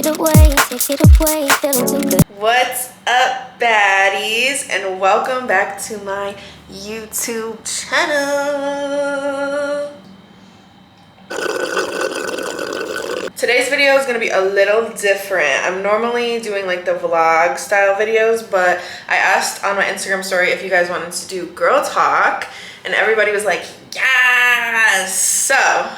What's up, baddies, and welcome back to my YouTube channel. Today's video is going to be a little different. I'm normally doing like the vlog style videos, but I asked on my Instagram story if you guys wanted to do girl talk, and everybody was like, yes! So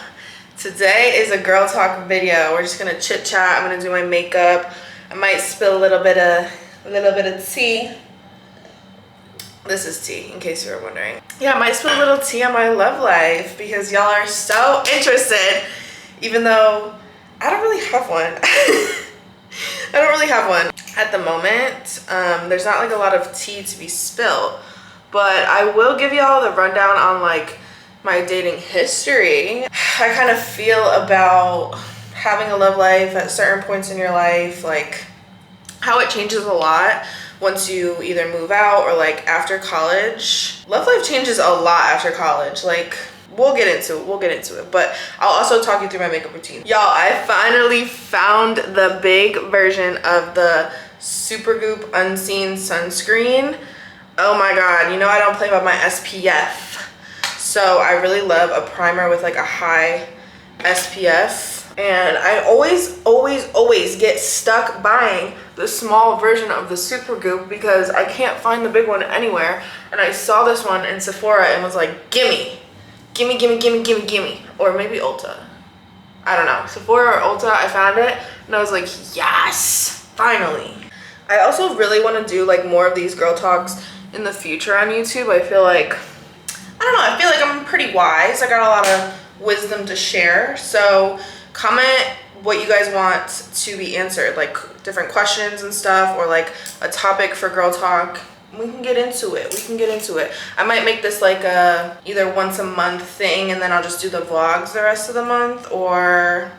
today is a girl talk video. We're just gonna chit chat. I'm gonna do my makeup. I might spill a little bit of tea. This is tea, in case you were wondering. Yeah, I might spill a little tea on my love life because y'all are so interested, even though I don't really have one. I don't really have one at the moment. There's not like a lot of tea to be spilled, but I will give y'all the rundown on like my dating history. I kind of feel about having a love life at certain points in your life, like how it changes a lot once you either move out or like after college. Love life changes a lot after college. Like we'll get into it, but I'll also talk you through my makeup routine. Y'all, I finally found the big version of the Supergoop Unseen sunscreen. Oh my god, you know I don't play about my SPF. So I really love a primer with like a high SPF, and I always get stuck buying the small version of the Supergoop because I can't find the big one anywhere, and I saw this one in Sephora and was like, gimme, or maybe Ulta. I don't know, Sephora or Ulta. I found it and I was like, yes, finally. I also really want to do like more of these girl talks in the future on YouTube. I feel like I'm pretty wise. I got a lot of wisdom to share. So comment what you guys want to be answered, like different questions and stuff, or like a topic for girl talk. We can get into it. I might make this like a either once a month thing, and then I'll just do the vlogs the rest of the month, or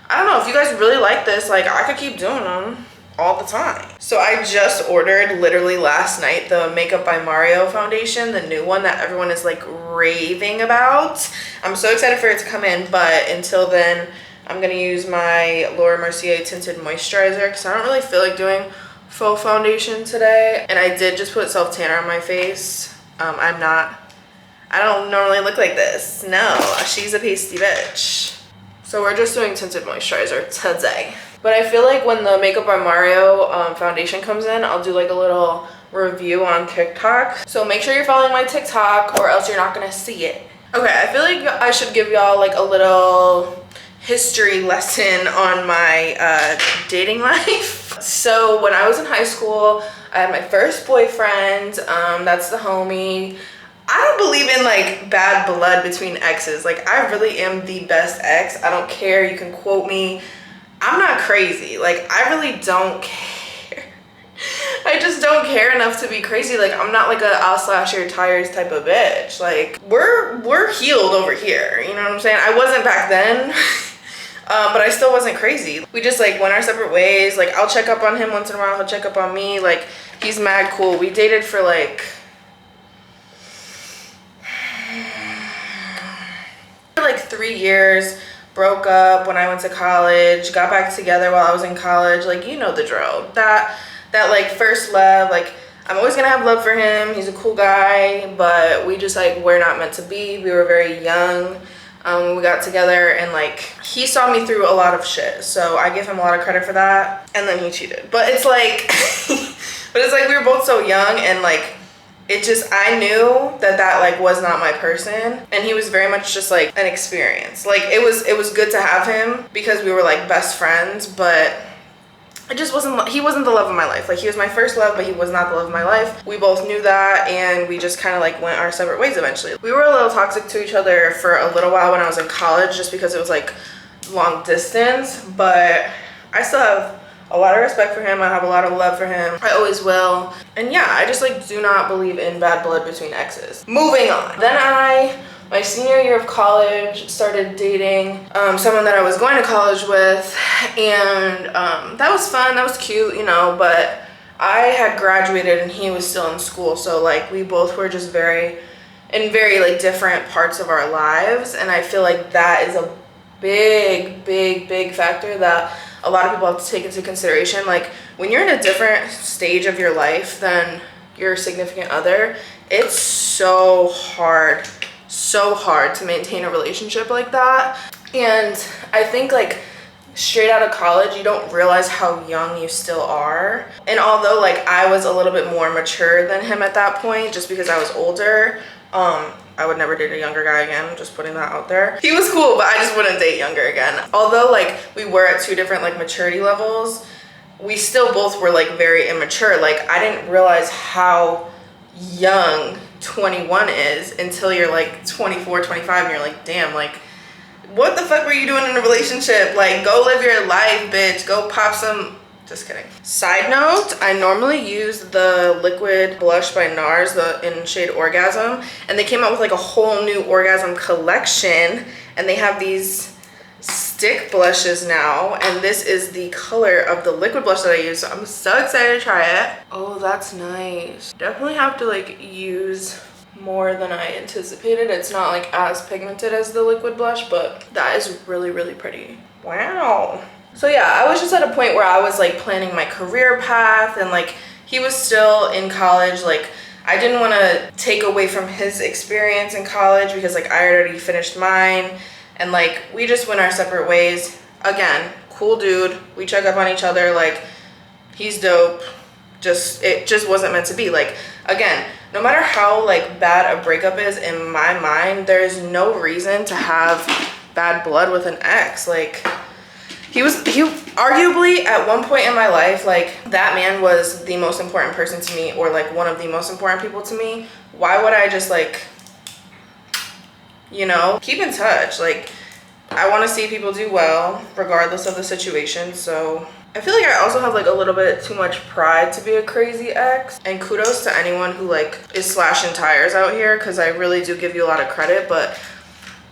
I don't know. If you guys really like this, like I could keep doing them all the time. So I just ordered literally last night the Makeup by Mario foundation, the new one that everyone is like raving about. I'm so excited for it to come in, but until then I'm gonna use my Laura Mercier tinted moisturizer because I don't really feel like doing faux foundation today. And I did just put self tanner on my face. I don't normally look like this. No, she's a pasty bitch. So we're just doing tinted moisturizer today. But I feel like when the Makeup by Mario foundation comes in, I'll do like a little review on TikTok. So make sure you're following my TikTok or else you're not gonna see it. Okay, I feel like I should give y'all like a little history lesson on my dating life. So when I was in high school, I had my first boyfriend. That's the homie. I don't believe in like bad blood between exes. Like I really am the best ex. I don't care. You can quote me. I'm not crazy. Like I really don't care. I just don't care enough to be crazy. Like I'm not like a I'll slash your tires type of bitch. Like we're healed over here. You know what I'm saying? I wasn't back then. But I still wasn't crazy. We just like went our separate ways. Like I'll check up on him once in a while. He'll check up on me. Like he's mad cool. We dated for like 3 years. Broke up when I went to college, got back together while I was in college. Like, you know the drill. That like first love, like I'm always gonna have love for him. He's a cool guy, but we just like we're not meant to be. We were very young when we got together, and like he saw me through a lot of shit. So I give him a lot of credit for that. And then he cheated. But it's like we were both so young, and like I knew that like was not my person, and he was very much just like an experience. Like it was good to have him because we were like best friends, but he wasn't the love of my life. Like he was my first love, but he was not the love of my life. We both knew that, and we just kind of like went our separate ways eventually. We were a little toxic to each other for a little while when I was in college, just because it was like long distance, but I still have a lot of respect for him. I have a lot of love for him. I always will. And yeah, I just like do not believe in bad blood between exes. Moving on. Then my senior year of college, started dating someone that I was going to college with, and that was fun. That was cute, you know, but I had graduated and he was still in school. So like we both were just very like different parts of our lives. And I feel like that is a big factor that a lot of people have to take into consideration. Like when you're in a different stage of your life than your significant other, it's so hard to maintain a relationship like that. And I think like straight out of college, you don't realize how young you still are. And although like I was a little bit more mature than him at that point, just because I was older, I would never date a younger guy again, just putting that out there. He was cool, but I just wouldn't date younger again. Although like we were at two different like maturity levels, we still both were like very immature. Like I didn't realize how young 21 is until you're like 24, 25 and you're like, damn, like what the fuck were you doing in a relationship? Like go live your life, bitch. Go pop some. Just kidding. Side note, I normally use the liquid blush by NARS, in shade Orgasm, and they came out with like a whole new Orgasm collection, and they have these stick blushes now, and this is the color of the liquid blush that I use, so I'm so excited to try it. Oh, that's nice. Definitely have to like use more than I anticipated. It's not like as pigmented as the liquid blush, but that is really, really pretty. Wow. So yeah, I was just at a point where I was like planning my career path, and like he was still in college. Like I didn't want to take away from his experience in college because like I already finished mine, and like we just went our separate ways. Again, cool dude. We check up on each other. Like he's dope. It just wasn't meant to be. Like again, no matter how like bad a breakup is in my mind, there's no reason to have bad blood with an ex. Like he arguably at one point in my life, like that man was the most important person to me, or like one of the most important people to me. Why would I just like, you know, keep in touch? Like I want to see people do well regardless of the situation. So I feel like I also have like a little bit too much pride to be a crazy ex, and kudos to anyone who like is slashing tires out here, because I really do give you a lot of credit, but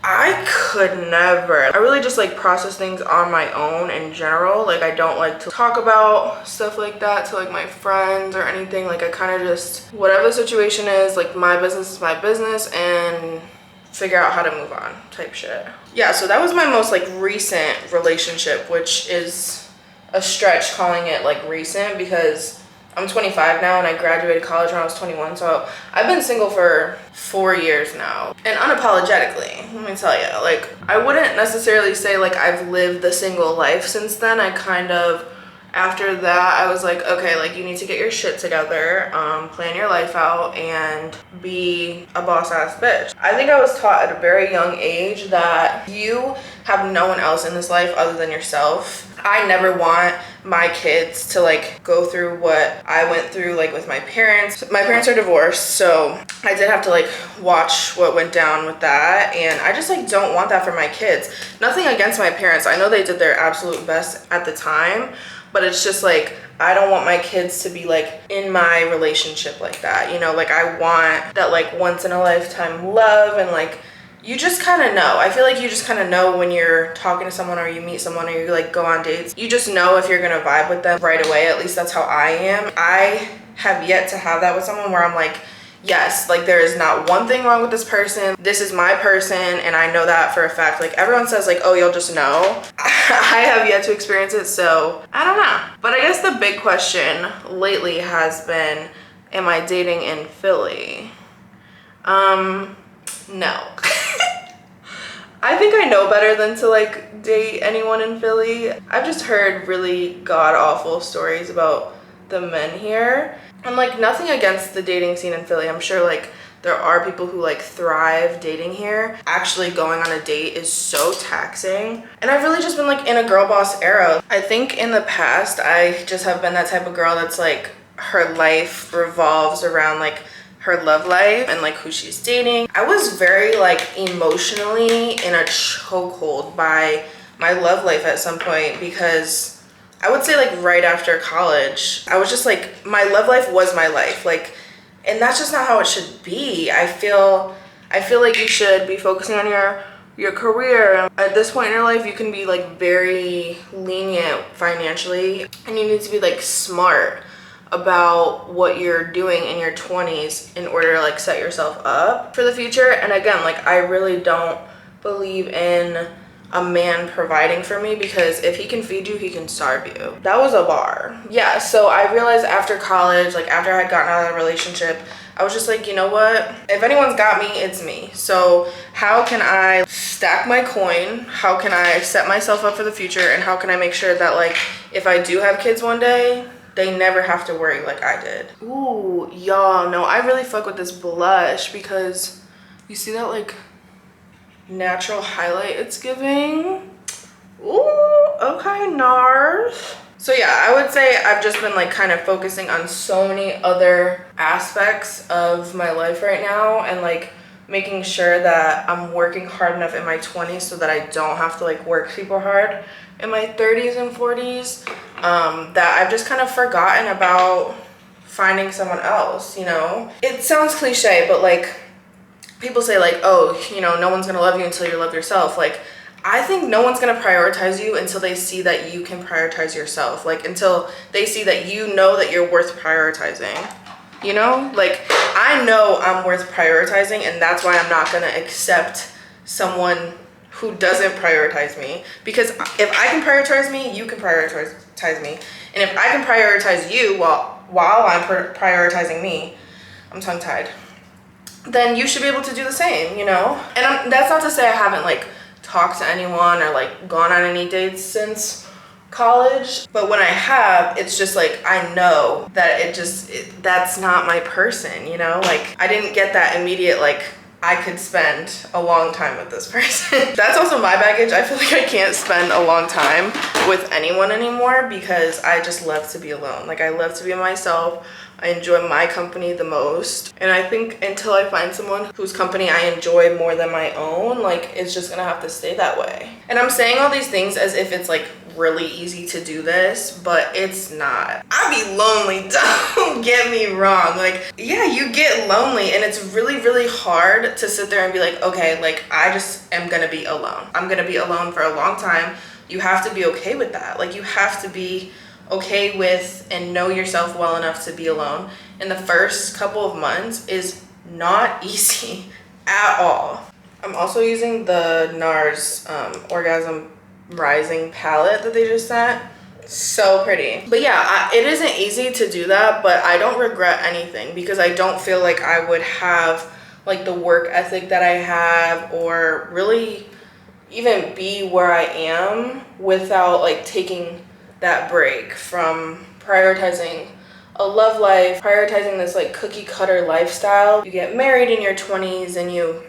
I could never. I really just like process things on my own in general. Like I don't like to talk about stuff like that to like my friends or anything. Like I kind of just, whatever the situation is, like my business is my business, and figure out how to move on type shit. Yeah, so that was my most like recent relationship, which is a stretch calling it like recent because I'm 25 now and I graduated college when I was 21. So I've been single for 4 years now, and unapologetically, let me tell you, like I wouldn't necessarily say like I've lived the single life since then. I kind of, after that, I was like, okay, like you need to get your shit together, plan your life out, and be a boss ass bitch. I think I was taught at a very young age that you have no one else in this life other than yourself. I never want my kids to like go through what I went through like with my parents. My parents are divorced, so I did have to like watch what went down with that, and I just like don't want that for my kids. Nothing against my parents. I know they did their absolute best at the time, but it's just like I don't want my kids to be like in my relationship like that, you know? Like I want that like once in a lifetime love, and like you just kind of know. I feel like you just kind of know when you're talking to someone, or you meet someone, or you like go on dates. You just know if you're gonna vibe with them right away. At least that's how I am. I have yet to have that with someone where I'm like, yes, like there is not one thing wrong with this person. This is my person, and I know that for a fact. Like everyone says like, oh, you'll just know. I have yet to experience it, so I don't know. But I guess the big question lately has been, am I dating in Philly? No. I think I know better than to like date anyone in Philly. I've just heard really god-awful stories about the men here. And like nothing against the dating scene in Philly. I'm sure like there are people who like thrive dating here. Actually going on a date is so taxing. And I've really just been like in a girl boss era. I think in the past I just have been that type of girl that's like her life revolves around like her love life and like who she's dating. I was very like emotionally in a chokehold by my love life at some point, because I would say like right after college, I was just like, my love life was my life. Like, and that's just not how it should be. I feel like you should be focusing on your career. At this point in your life, you can be like very lenient financially, and you need to be like smart about what you're doing in your 20s in order to like set yourself up for the future. And again, like I really don't believe in a man providing for me, because if he can feed you, he can starve you. That was a bar. Yeah, so I realized after college, like after I had gotten out of that relationship, I was just like, you know what? If anyone's got me, it's me. So how can I stack my coin? How can I set myself up for the future? And how can I make sure that, like, if I do have kids one day, they never have to worry like I did. Ooh, y'all, no, I really fuck with this blush because you see that, like, natural highlight it's giving. Ooh, okay, NARS. So yeah, I would say I've just been like kind of focusing on so many other aspects of my life right now, and like making sure that I'm working hard enough in my 20s so that I don't have to like work super hard in my 30s and 40s, that I've just kind of forgotten about finding someone else, you know? It sounds cliche, but like people say like, oh, you know, no one's gonna love you until you love yourself. Like, I think no one's gonna prioritize you until they see that you can prioritize yourself. Like, until they see that you know that you're worth prioritizing. You know? Like, I know I'm worth prioritizing, and that's why I'm not gonna accept someone who doesn't prioritize me. Because if I can prioritize me, you can prioritize me. And if I can prioritize you while I'm prioritizing me, I'm tongue-tied, then you should be able to do the same, you know? And that's not to say I haven't like talked to anyone or like gone on any dates since college, but when I have, it's just like I know that that's not my person, you know? Like, I didn't get that immediate like I could spend a long time with this person. That's also my baggage. I feel like I can't spend a long time with anyone anymore because I just love to be alone. Like, I love to be myself. I enjoy my company the most. And I think until I find someone whose company I enjoy more than my own, like, it's just gonna have to stay that way. And I'm saying all these things as if it's like really easy to do this, but it's not. I be lonely, don't get me wrong. Like, yeah, you get lonely, and it's really, really hard to sit there and be like, okay, like, I just am gonna be alone. I'm gonna be alone for a long time. You have to be okay with that. Like, you have to be okay with and know yourself well enough to be alone. And the first couple of months is not easy at all. I'm also using the NARS Orgasm Rising palette that they just sent. So pretty. But yeah, it isn't easy to do that, but I don't regret anything because I don't feel like I would have like the work ethic that I have, or really even be where I am without like taking that break from prioritizing a love life, prioritizing this like cookie cutter lifestyle. You get married in your 20s and you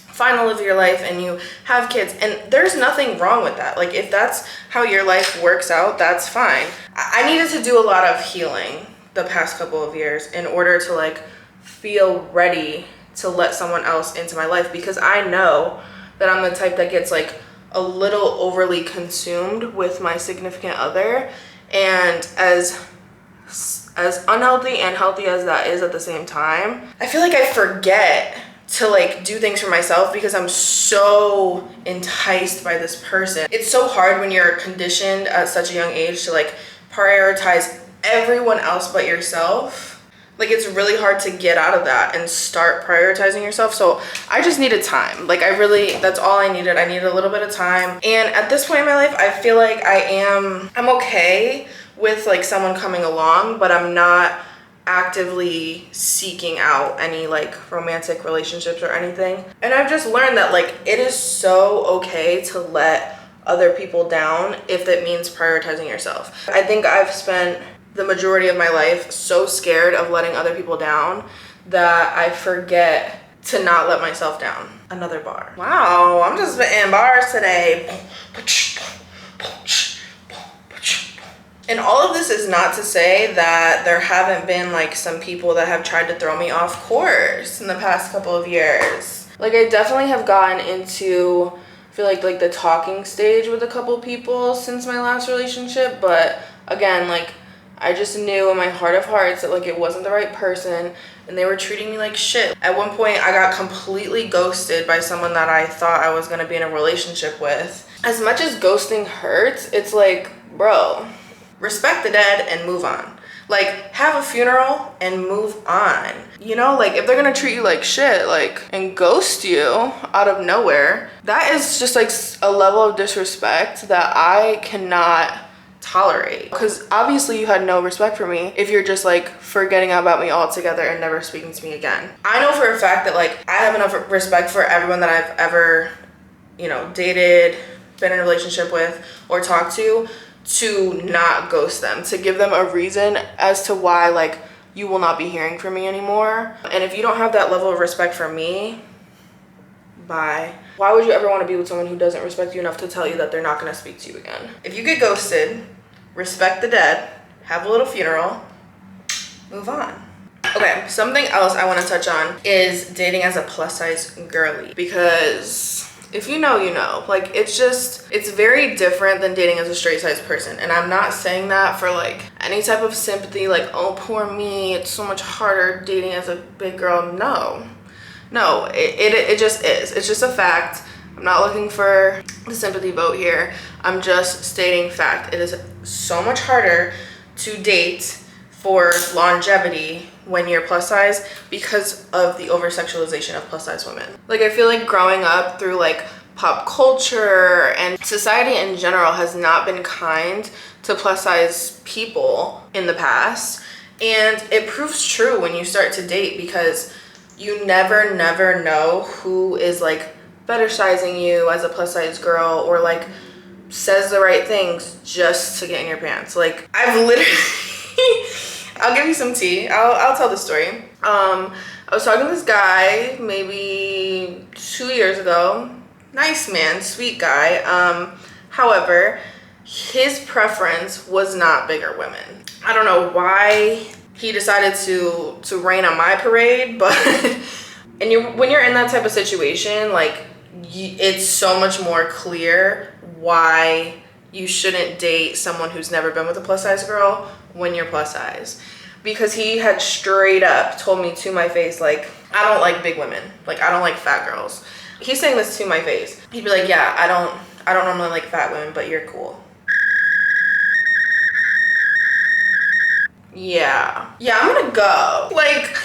finally live your life and you have kids, and there's nothing wrong with that. Like, if that's how your life works out, that's fine. I needed to do a lot of healing the past couple of years in order to like feel ready to let someone else into my life, because I know that I'm the type that gets like a little overly consumed with my significant other, and as unhealthy and healthy as that is at the same time, I feel like I forget to like do things for myself because I'm so enticed by this person. It's so hard when you're conditioned at such a young age to like prioritize everyone else but yourself. Like, it's really hard to get out of that and start prioritizing yourself. So I just needed time. Like, that's all I needed. I needed a little bit of time. And at this point in my life, I feel like I'm okay with like someone coming along, but I'm not actively seeking out any like romantic relationships or anything. And I've just learned that like it is so okay to let other people down if it means prioritizing yourself. I think I've spent the majority of my life so scared of letting other people down that I forget to not let myself down. Another bar. Wow, I'm just spitting bars today. And all of this is not to say that there haven't been like some people that have tried to throw me off course in the past couple of years. Like, I definitely have gotten into, I feel like the talking stage with a couple people since my last relationship, but again, like, I just knew in my heart of hearts that like it wasn't the right person, and they were treating me like shit. At one point, I got completely ghosted by someone that I thought I was gonna be in a relationship with. As much as ghosting hurts, it's like, bro, respect the dead and move on. Like, have a funeral and move on. You know, like if they're gonna treat you like shit, like, and ghost you out of nowhere, that is just like a level of disrespect that I cannot tolerate. Because obviously you had no respect for me if you're just like forgetting about me altogether and never speaking to me again. I know for a fact that like I have enough respect for everyone that I've ever, you know, dated, been in a relationship with, or talked to not ghost them, to give them a reason as to why like you will not be hearing from me anymore. And if you don't have that level of respect for me, bye. Why would you ever want to be with someone who doesn't respect you enough to tell you that they're not going to speak to you again? If you get ghosted, respect the dead, have a little funeral, move on. Okay, something else I want to touch on is dating as a plus size girly, because if you know, you know. Like, it's very different than dating as a straight size person. And I'm not saying that for like any type of sympathy, like, oh, poor me, it's so much harder dating as a big girl. No, it just is. It's just a fact. I'm not looking for the sympathy vote here. I'm just stating fact. It is so much harder to date for longevity when you're plus size because of the over-sexualization of plus size women. Like, I feel like growing up through like pop culture and society in general has not been kind to plus size people in the past. And it proves true when you start to date, because you never know who is like better sizing you as a plus size girl, or like says the right things just to get in your pants. Like, I've literally I'll give you some tea. I'll tell the story. I was talking to this guy maybe 2 years ago. Nice man, sweet guy. However, his preference was not bigger women. I don't know why he decided to rain on my parade, but when you're in that type of situation, like, it's so much more clear why you shouldn't date someone who's never been with a plus size girl when you're plus size. Because he had straight up told me to my face, like, I don't like big women. Like, I don't like fat girls. He's saying this to my face. He'd be like, yeah, I don't normally like fat women, but you're cool. Yeah, I'm gonna go. Like,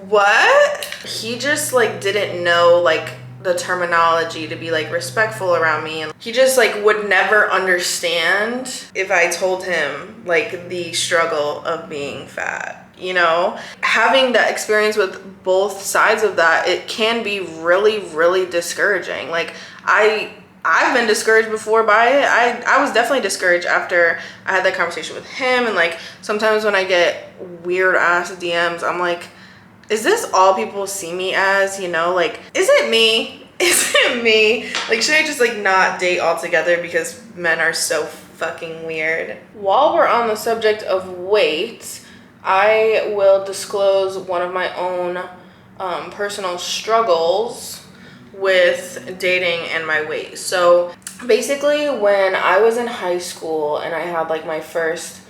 what? He just like didn't know like the terminology to be like respectful around me, and he just like would never understand if I told him like the struggle of being fat. You know, having that experience with both sides of that, it can be really discouraging. Like, I've been discouraged before by it. I was definitely discouraged after I had that conversation with him. And like, sometimes when I get weird ass DMs, I'm like, is this all people see me as? You know, like, is it me? Is it me? Like, should I just like not date altogether because men are so fucking weird? While we're on the subject of weight, I will disclose one of my own personal struggles with dating and my weight. So basically, when I was in high school and I had like my first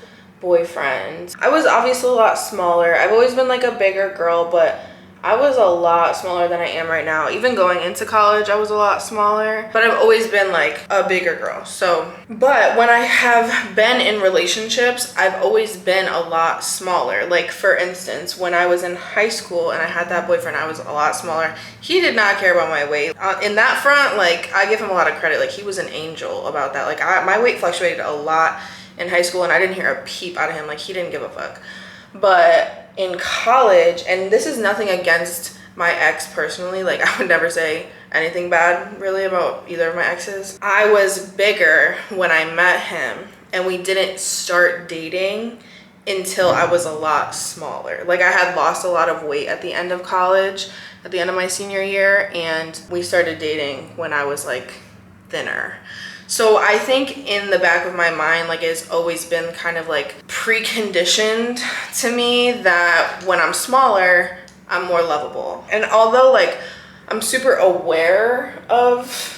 boyfriend, I was obviously a lot smaller. I've always been like a bigger girl, but I was a lot smaller than I am right now. Even going into college, I was a lot smaller, but I've always been like a bigger girl. So, but when I have been in relationships, I've always been a lot smaller. Like, for instance, when I was in high school and I had that boyfriend, I was a lot smaller. He did not care about my weight. In that front, like, I give him a lot of credit. Like, he was an angel about that. Like, my weight fluctuated a lot in high school and I didn't hear a peep out of him. Like, he didn't give a fuck. But in college, and this is nothing against my ex personally, like, I would never say anything bad really about either of my exes. I was bigger when I met him, and we didn't start dating until I was a lot smaller. Like, I had lost a lot of weight at the end of college, at the end of my senior year, and we started dating when I was like thinner. So I think in the back of my mind, like, it's always been kind of like preconditioned to me that when I'm smaller, I'm more lovable. And although like I'm super aware of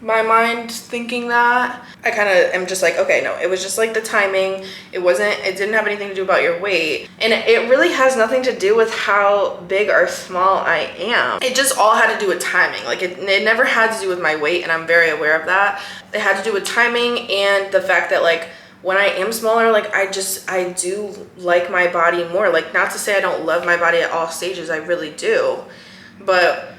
my mind thinking that, I kind of am just like, okay, no, it was just like the timing. It didn't have anything to do about your weight. And it really has nothing to do with how big or small I am. It just all had to do with timing. Like, it never had to do with my weight, and I'm very aware of that. It had to do with timing and the fact that like when I am smaller, like I do like my body more. Like, not to say I don't love my body at all stages, I really do. But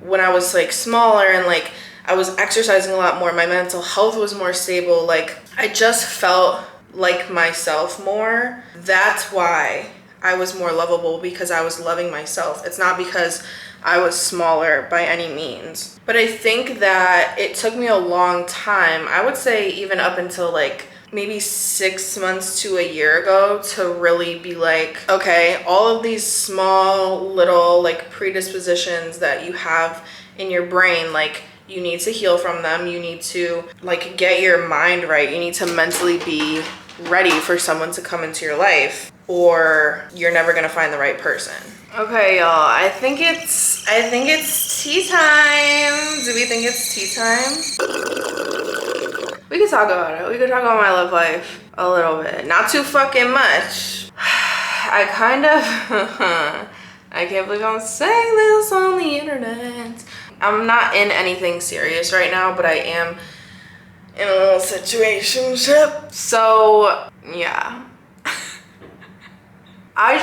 when I was like smaller and like I was exercising a lot more, my mental health was more stable, like I just felt like myself more. That's why I was more lovable, because I was loving myself. It's not because I was smaller by any means. But I think that it took me a long time, I would say even up until like maybe 6 months to a year ago, to really be like, okay, all of these small little like predispositions that you have in your brain, like you need to heal from them. You need to like get your mind right. You need to mentally be ready for someone to come into your life, or you're never gonna find the right person. Okay, y'all, I think it's tea time. Do we think it's tea time? We could talk about it. We could talk about my love life a little bit. Not too fucking much. I kind of, I can't believe I'm saying this on the internet. I'm not in anything serious right now, but I am in a little situationship. So, yeah. I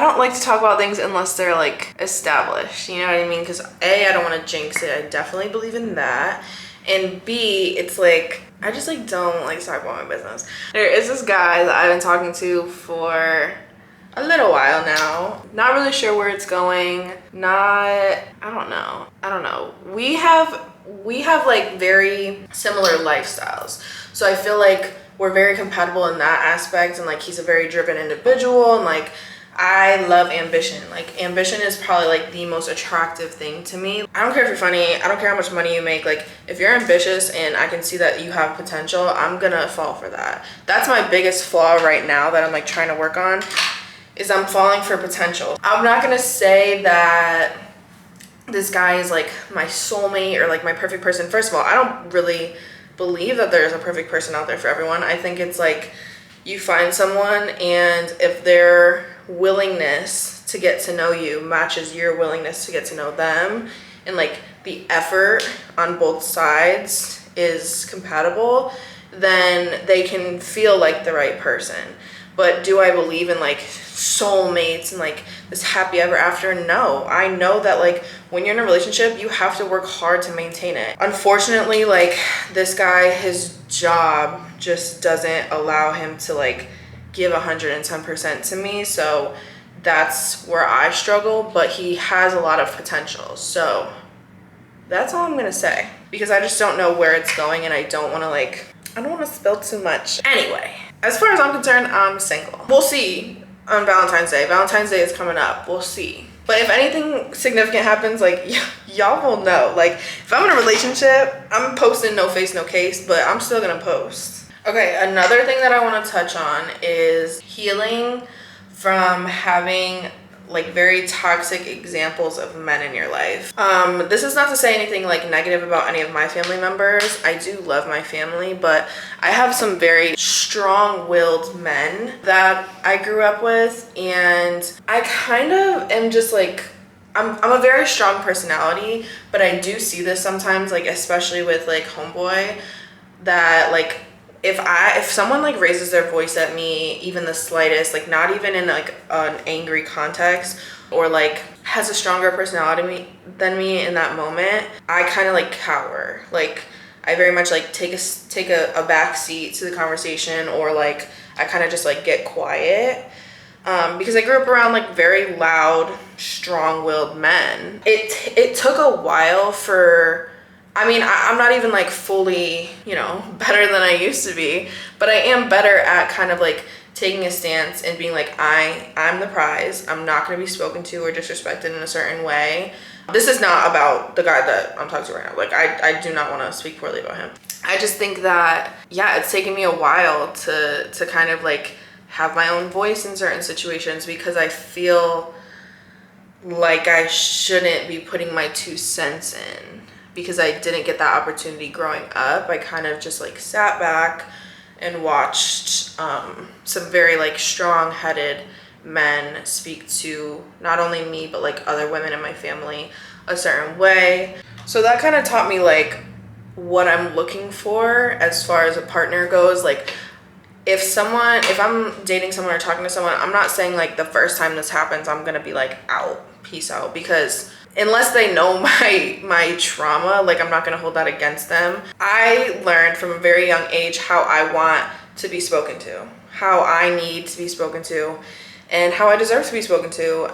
don't like to talk about things unless they're like established, you know what I mean? Because A, I don't want to jinx it. I definitely believe in that. And B, it's like, I just like don't like to talk about my business. There is this guy that I've been talking to for a little while now. Not really sure where it's going. I don't know. We have like very similar lifestyles. So I feel like we're very compatible in that aspect, and like he's a very driven individual, and like I love ambition. Like ambition is probably like the most attractive thing to me. I don't care if you're funny, I don't care how much money you make. Like if you're ambitious and I can see that you have potential, I'm gonna fall for that. That's my biggest flaw right now that I'm like trying to work on, is I'm falling for potential. I'm not gonna say that this guy is like my soulmate or like my perfect person. First of all, I don't really believe that there's a perfect person out there for everyone. I think it's like you find someone, and if their willingness to get to know you matches your willingness to get to know them, and like the effort on both sides is compatible, then they can feel like the right person. But do I believe in like soulmates and like this happy ever after? No. I know that like when you're in a relationship, you have to work hard to maintain it. Unfortunately, like this guy, his job just doesn't allow him to like give 110% to me. So that's where I struggle, but he has a lot of potential. So that's all I'm gonna say, because I just don't know where it's going, and I don't want to spill too much. Anyway, as far as I'm concerned, I'm single. We'll see on Valentine's Day. Valentine's Day is coming up. We'll see. But if anything significant happens, like y'all will know. Like if I'm in a relationship, I'm posting no face, no case, but I'm still gonna post. Okay, another thing that I want to touch on is healing from having like very toxic examples of men in your life. This is not to say anything like negative about any of my family members. I do love my family, but I have some very strong-willed men that I grew up with, and I kind of am just like, I'm a very strong personality, but I do see this sometimes, like especially with like homeboy, that like if someone like raises their voice at me, even the slightest, like not even in like an angry context, or like has a stronger personality than me in that moment, I kind of like cower. Like I very much like take a back seat to the conversation, or like I kind of just like get quiet. Because I grew up around like very loud, strong-willed men. It took a while for, I mean, I'm not even like fully, you know, better than I used to be, but I am better at kind of like taking a stance and being like, I'm the prize. I'm not going to be spoken to or disrespected in a certain way. This is not about the guy that I'm talking to right now. Like, I do not want to speak poorly about him. I just think that, yeah, it's taken me a while to kind of like have my own voice in certain situations, because I feel like I shouldn't be putting my 2 cents in, because I didn't get that opportunity growing up. I kind of just like sat back and watched some very like strong-headed men speak to not only me, but like other women in my family a certain way. So that kind of taught me like what I'm looking for as far as a partner goes. Like if I'm dating someone or talking to someone, I'm not saying like the first time this happens, I'm gonna be like, out, peace out, because unless they know my trauma, like I'm not gonna hold that against them. I learned from a very young age how I want to be spoken to, how I need to be spoken to, and how I deserve to be spoken to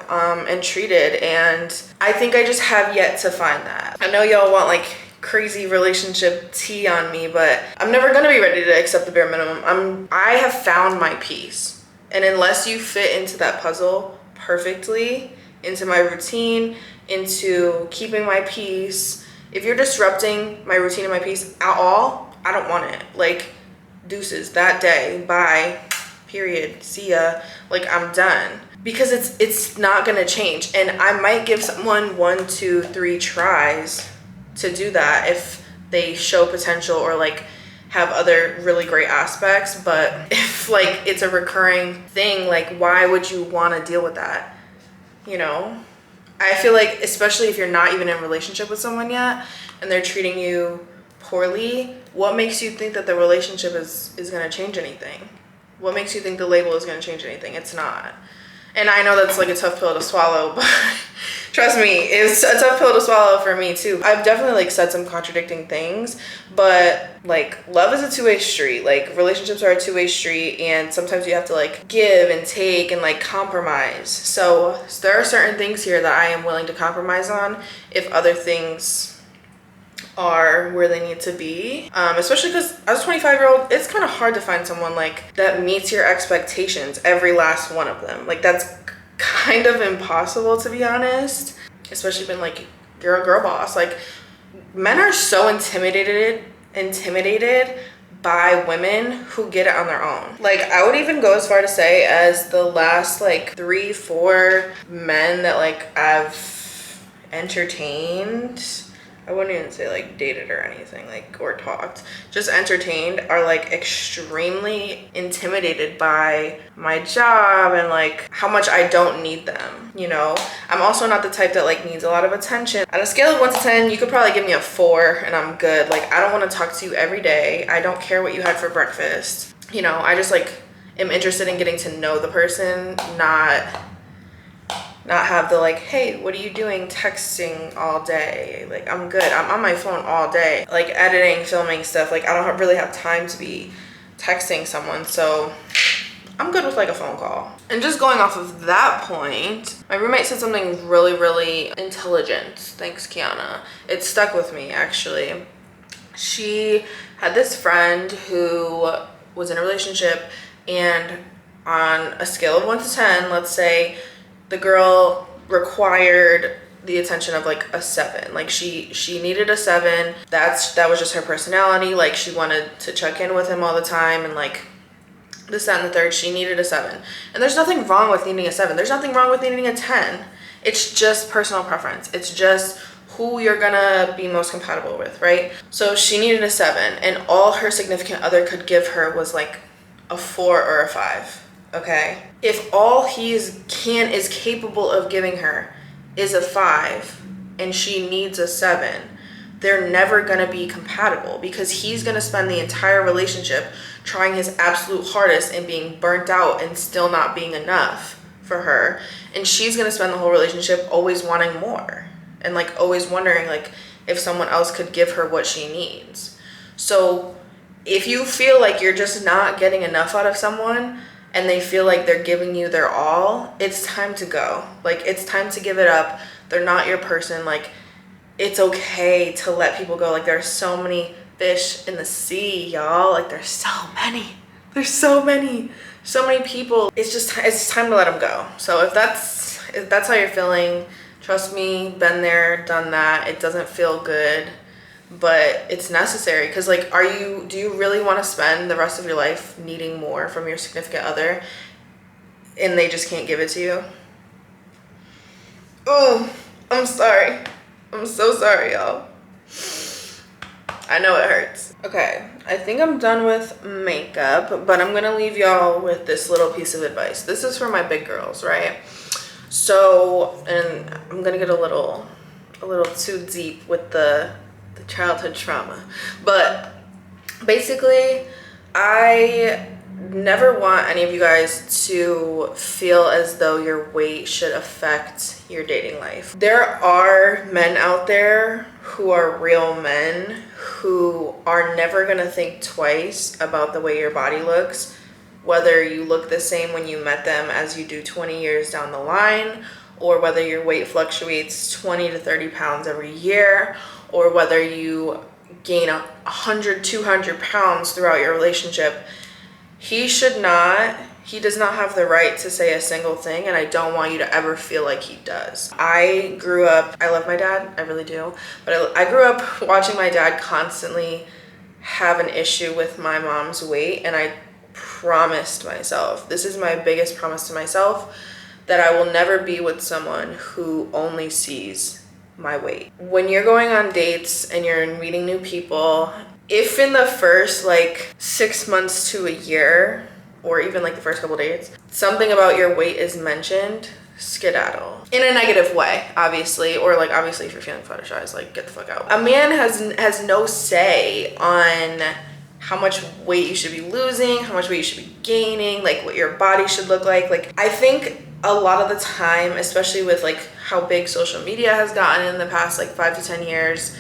and treated. And I think I just have yet to find that. I know y'all want like crazy relationship tea on me, but I'm never gonna be ready to accept the bare minimum. I have found my peace, and unless you fit into that puzzle perfectly, into my routine, into keeping my peace, if you're disrupting my routine and my peace at all, I don't want it. Like, deuces, that day, bye, period, see ya, like I'm done. Because it's not gonna change. And I might give someone 1, 2, 3 tries to do that if they show potential or like have other really great aspects. But if like it's a recurring thing, like why would you want to deal with that? You know, I feel like, especially if you're not even in a relationship with someone yet and they're treating you poorly, what makes you think that the relationship is going to change anything? What makes you think the label is going to change anything? It's not. And I know that's like a tough pill to swallow, but trust me, it's a tough pill to swallow for me too. I've definitely like said some contradicting things, but like love is a two-way street. Like relationships are a two-way street, and sometimes you have to like give and take and like compromise. So there are certain things here that I am willing to compromise on if other things are where they need to be, especially because as a 25-year-old, it's kind of hard to find someone like that meets your expectations, every last one of them. Like that's kind of impossible, to be honest, especially when like you're a girl boss. Like men are so intimidated by women who get it on their own. Like I would even go as far to say as the last like 3, 4 men that like I've entertained, I wouldn't even say like dated or anything, like, or talked, just entertained, are like extremely intimidated by my job and like how much I don't need them, you know? I'm also not the type that like needs a lot of attention. On a scale of 1 to 10, you could probably give me a 4 and I'm good. Like I don't want to talk to you every day. I don't care what you had for breakfast. You know, I just like am interested in getting to know the person, not have the like, hey, what are you doing texting all day? Like I'm good, I'm on my phone all day, like editing, filming stuff. Like I don't really have time to be texting someone, so I'm good with like a phone call. And just going off of that point, my roommate said something really, really intelligent. Thanks, Kiana. It stuck with me actually. She had this friend who was in a relationship, and on a scale of 1 to 10, let's say the girl required the attention of like a 7. Like she needed a 7. That was just her personality. Like she wanted to check in with him all the time and like this, that, and the third. She needed a 7. And there's nothing wrong with needing a 7. There's nothing wrong with needing a 10. It's just personal preference. It's just who you're gonna be most compatible with, right? So she needed a 7, and all her significant other could give her was like a 4 or a 5. Okay, if all he is capable of giving her is a 5 and she needs a 7, they're never going to be compatible, because he's going to spend the entire relationship trying his absolute hardest and being burnt out and still not being enough for her, and she's going to spend the whole relationship always wanting more and like always wondering like if someone else could give her what she needs. So if you feel like you're just not getting enough out of someone and they feel like they're giving you their all, it's time to go. Like it's time to give it up. They're not your person. Like it's okay to let people go. Like there's so many fish in the sea, y'all. Like there's so many people. It's time to let them go. So if that's how you're feeling, trust me, been there, done that. It doesn't feel good, but it's necessary, because like do you really want to spend the rest of your life needing more from your significant other and they just can't give it to you? Oh, I'm sorry. I'm so sorry, y'all. I know it hurts. Okay, I think I'm done with makeup, but I'm gonna leave y'all with this little piece of advice. This is for my big girls, right? So, and I'm gonna get a little too deep with the childhood trauma, but basically I never want any of you guys to feel as though your weight should affect your dating life. There are men out there who are real men who are never gonna think twice about the way your body looks, whether you look the same when you met them as you do 20 years down the line, or whether your weight fluctuates 20 to 30 pounds every year, or whether you gain 100, 200 pounds throughout your relationship. He does not have the right to say a single thing, and I don't want you to ever feel like he does. I love my dad, I really do, but I grew up watching my dad constantly have an issue with my mom's weight, and I promised myself, this is my biggest promise to myself, that I will never be with someone who only sees my weight. When you're going on dates and you're meeting new people, if in the first like 6 months to a year, or even like the first couple dates, something about your weight is mentioned, skedaddle. In a negative way, obviously, or like obviously if you're feeling fetishized, like get the fuck out. A man has no say on how much weight you should be losing, how much weight you should be gaining, like what your body should look like. Like I think a lot of the time, especially with like how big social media has gotten in the past like 5 to 10 years,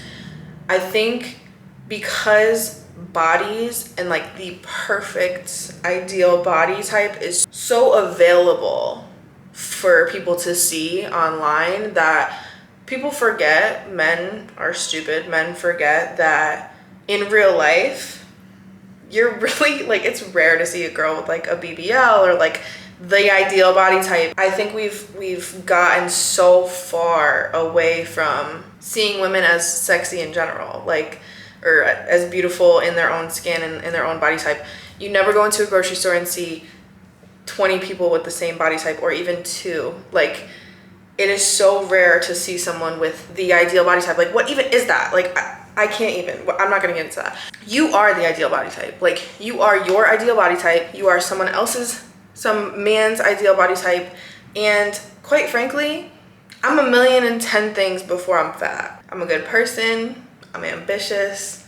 I think because bodies and like the perfect ideal body type is so available for people to see online that people forget, men are stupid, men forget that in real life, you're really like, it's rare to see a girl with like a BBL or like the ideal body type. I think we've gotten so far away from seeing women as sexy in general, like, or as beautiful in their own skin and in their own body type. You never go into a grocery store and see 20 people with the same body type, or even 2. Like, it is so rare to see someone with the ideal body type. Like, what even is that? Like, I can't even, I'm not gonna get into that. You are the ideal body type. Like, you are your ideal body type. You are some man's ideal body type. And quite frankly, I'm 1,000,010 things before I'm fat. I'm a good person. I'm ambitious.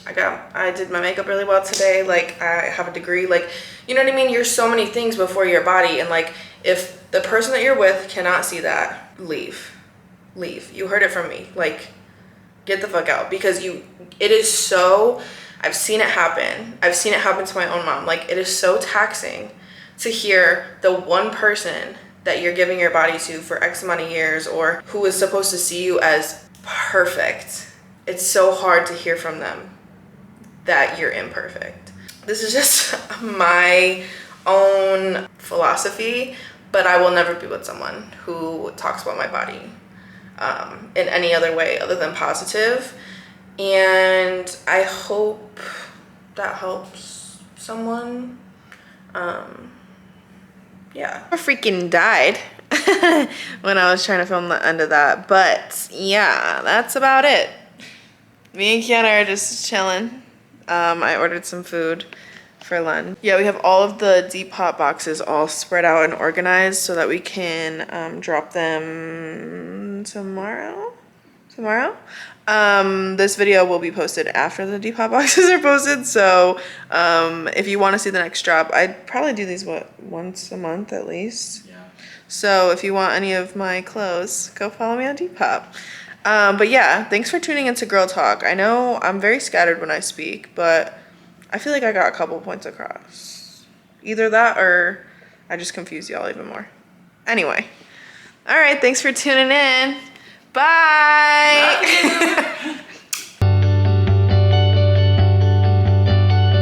I did my makeup really well today. Like, I have a degree. Like, you know what I mean? You're so many things before your body. And like, if the person that you're with cannot see that, leave. You heard it from me. Like, get the fuck out. Because it is so, I've seen it happen. I've seen it happen to my own mom. Like, it is so taxing to hear the one person that you're giving your body to for X amount of years, or who is supposed to see you as perfect. It's so hard to hear from them that you're imperfect. This is just my own philosophy, but I will never be with someone who talks about my body in any other way other than positive. And I hope that helps someone. Yeah. I freaking died when I was trying to film the end of that. But yeah, that's about it. Me and Kiana are just chilling. I ordered some food for lunch. Yeah, we have all of the Depop boxes all spread out and organized so that we can drop them tomorrow. This video will be posted after the Depop boxes are posted, so if you want to see the next drop, I'd probably do these once a month at least. Yeah. So if you want any of my clothes, go follow me on Depop. But yeah, thanks for tuning into Girl Talk. I know I'm very scattered when I speak, but I feel like I got a couple points across. Either that or I just confused y'all even more. Anyway, all right, thanks for tuning in. Bye.